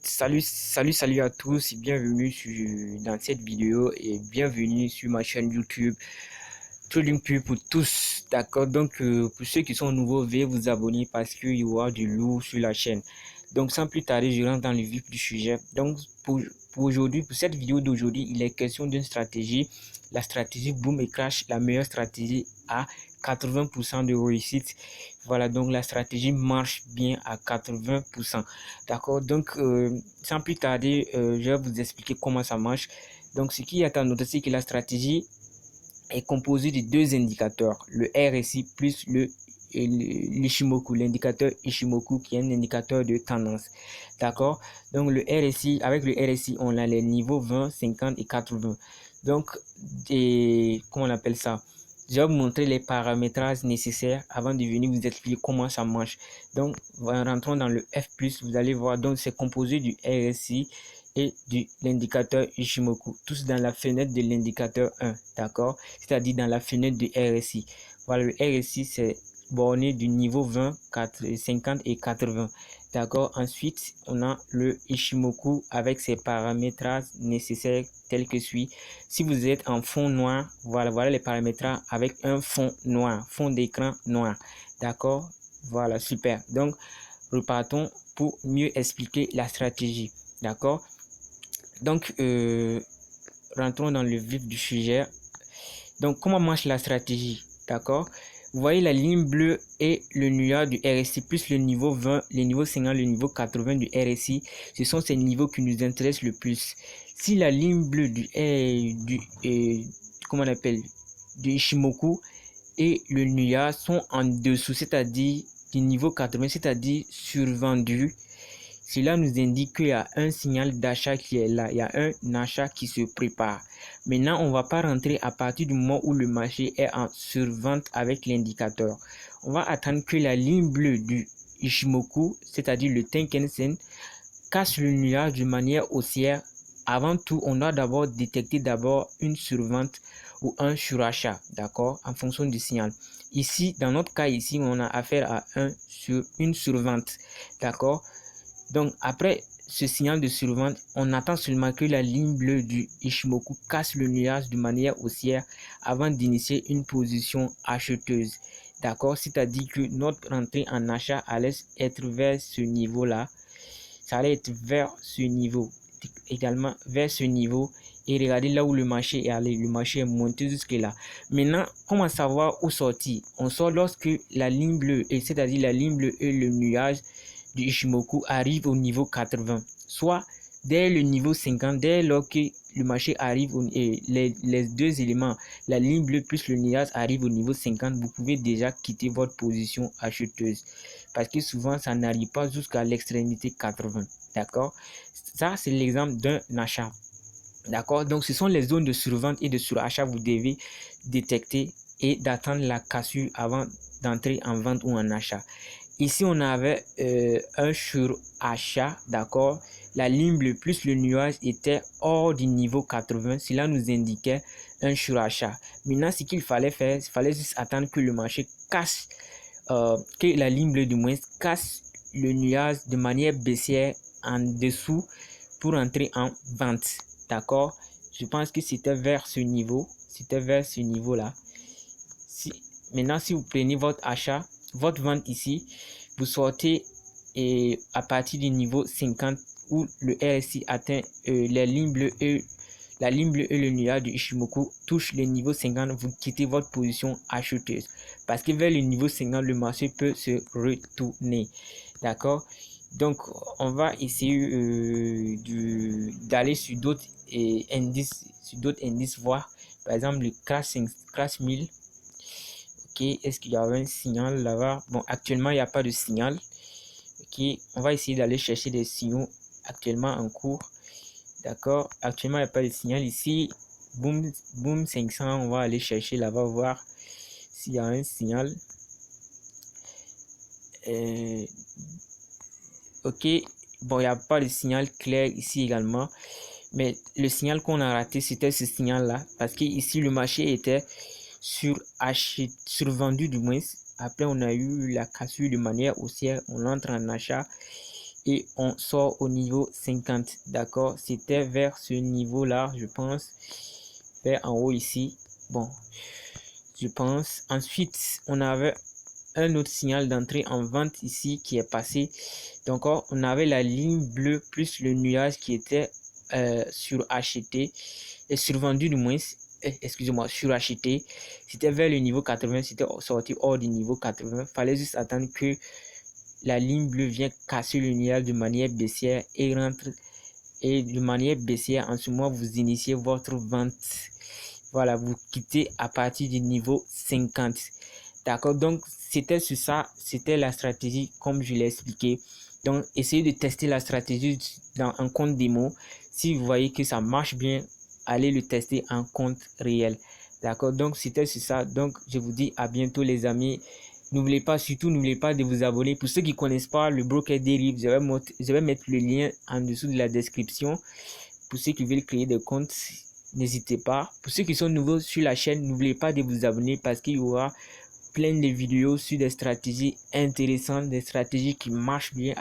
Salut à tous et bienvenue dans cette vidéo et bienvenue sur ma chaîne YouTube TradingPub pour tous. D'accord, donc pour ceux qui sont nouveaux, veuillez vous abonner parce qu'il y aura du lourd sur la chaîne. Donc sans plus tarder, je rentre dans le vif du sujet. Donc pour aujourd'hui, pour cette vidéo d'aujourd'hui, il est question d'une stratégie, la stratégie boom et crash, la meilleure stratégie à 80% de réussite. Voilà, donc la stratégie marche bien à 80%. D'accord, donc sans plus tarder, je vais vous expliquer comment ça marche. Donc ce qui est à noter, c'est que la stratégie est composée de deux indicateurs, le RSI plus l'Ishimoku, l'indicateur Ishimoku qui est un indicateur de tendance. D'accord? Donc le RSI, avec le RSI, on a les niveaux 20, 50 et 80. Donc, comment on appelle ça? Je vais vous montrer les paramétrages nécessaires avant de venir vous expliquer comment ça marche. Donc, rentrons dans le F+, vous allez voir, donc c'est composé du RSI et de l'indicateur Ishimoku, tous dans la fenêtre de l'indicateur 1, d'accord? C'est-à-dire dans la fenêtre de RSI. Voilà, le RSI, c'est borné du niveau 20, 50 et 80. D'accord. Ensuite, on a le Ishimoku avec ses paramétrages nécessaires tels que suit. Si vous êtes en fond noir, voilà les paramétrages avec un fond noir, fond d'écran noir. D'accord. Voilà, super. Donc, repartons pour mieux expliquer la stratégie. D'accord. Donc, rentrons dans le vif du sujet. Donc, comment marche la stratégie? D'accord? Vous voyez la ligne bleue et le nuage du RSI plus le niveau 20, le niveau 50, le niveau 80 du RSI. Ce sont ces niveaux qui nous intéressent le plus. Si la ligne bleue comment on appelle, du Ishimoku et le nuage sont en dessous, c'est-à-dire du niveau 80, c'est-à-dire survendu, cela nous indique qu'il y a un signal d'achat qui est là, il y a un achat qui se prépare. Maintenant, on ne va pas rentrer à partir du moment où le marché est en survente avec l'indicateur. On va attendre que la ligne bleue du Ishimoku, c'est-à-dire le Tenkan Sen, casse le nuage de manière haussière. Avant tout, on doit d'abord détecter une survente ou un surachat, d'accord, en fonction du signal. Ici, dans notre cas ici, on a affaire à une survente, d'accord. Donc, après ce signal de survente, on attend seulement que la ligne bleue du Ishimoku casse le nuage de manière haussière avant d'initier une position acheteuse. D'accord? C'est-à-dire que notre entrée en achat allait être vers ce niveau-là. Ça allait être vers ce niveau. Également vers ce niveau. Et regardez là où le marché est allé. Le marché est monté jusque là. Maintenant, comment savoir où sortir? On sort lorsque la ligne bleue, c'est-à-dire la ligne bleue et le nuage du Ishimoku arrive au niveau 80, soit dès le niveau 50, dès lors que le marché arrive, les deux éléments, la ligne bleue plus le nuage arrive au niveau 50, vous pouvez déjà quitter votre position acheteuse. Parce que souvent, ça n'arrive pas jusqu'à l'extrémité 80. D'accord? Ça, c'est l'exemple d'un achat. D'accord? Donc, ce sont les zones de survente et de surachat que vous devez détecter et d'attendre la cassure avant d'entrer en vente ou en achat. Ici, on avait un surachat, d'accord. La ligne bleue plus le nuage était hors du niveau 80. Cela nous indiquait un surachat. Maintenant, ce qu'il fallait faire, il fallait juste attendre que le marché casse, que la ligne bleue du moins casse le nuage de manière baissière en dessous pour entrer en vente. D'accord? Je pense que c'était vers ce niveau. C'était vers ce niveau-là. Maintenant, si vous prenez votre achat, votre vente ici, vous sortez et à partir du niveau 50 où le RSI atteint les lignes bleues et la ligne bleue et le nuage du Ishimoku touchent le niveau 50, vous quittez votre position acheteuse. Parce que vers le niveau 50, le marché peut se retourner. D'accord? Donc, on va essayer d'aller sur d'autres indices, voir. Par exemple, le Crash 1000. Ok, est-ce qu'il y avait un signal là-bas? Bon, actuellement, il n'y a pas de signal. Ok, on va essayer d'aller chercher des signaux actuellement en cours. D'accord, actuellement, il n'y a pas de signal ici. Boom 500, on va aller chercher là-bas, voir s'il y a un signal. Ok, bon, il n'y a pas de signal clair ici également. Mais le signal qu'on a raté, c'était ce signal-là. Parce que ici, le marché était survendu du moins. Après, on a eu la cassure de manière haussière. On entre en achat. et on sort au niveau 50. D'accord, c'était vers ce niveau là, je pense, vers en haut ici. Bon, je pense. Ensuite, on avait un autre signal d'entrée en vente ici qui est passé. Donc, on avait la ligne bleue plus le nuage qui était suracheté et survendu du moins. Excusez-moi, suracheté. C'était vers le niveau 80, c'était sorti hors du niveau 80. Fallait juste attendre que la ligne bleue vienne casser le nuage de manière baissière et rentre. Et de manière baissière, en ce moment, vous initiez votre vente. Voilà, vous quittez à partir du niveau 50. D'accord, donc c'était sur ça, c'était la stratégie comme je l'ai expliqué. Donc, essayez de tester la stratégie dans un compte démo. Si vous voyez que ça marche bien, allez le tester en compte réel. D'accord, donc c'était sur ça. Donc, je vous dis à bientôt les amis. N'oubliez pas, surtout n'oubliez pas de vous abonner. Pour ceux qui ne connaissent pas le broker dérive, je vais mettre le lien en dessous de la description. Pour ceux qui veulent créer des comptes, n'hésitez pas. Pour ceux qui sont nouveaux sur la chaîne, n'oubliez pas de vous abonner parce qu'il y aura plein de vidéos sur des stratégies intéressantes, des stratégies qui marchent bien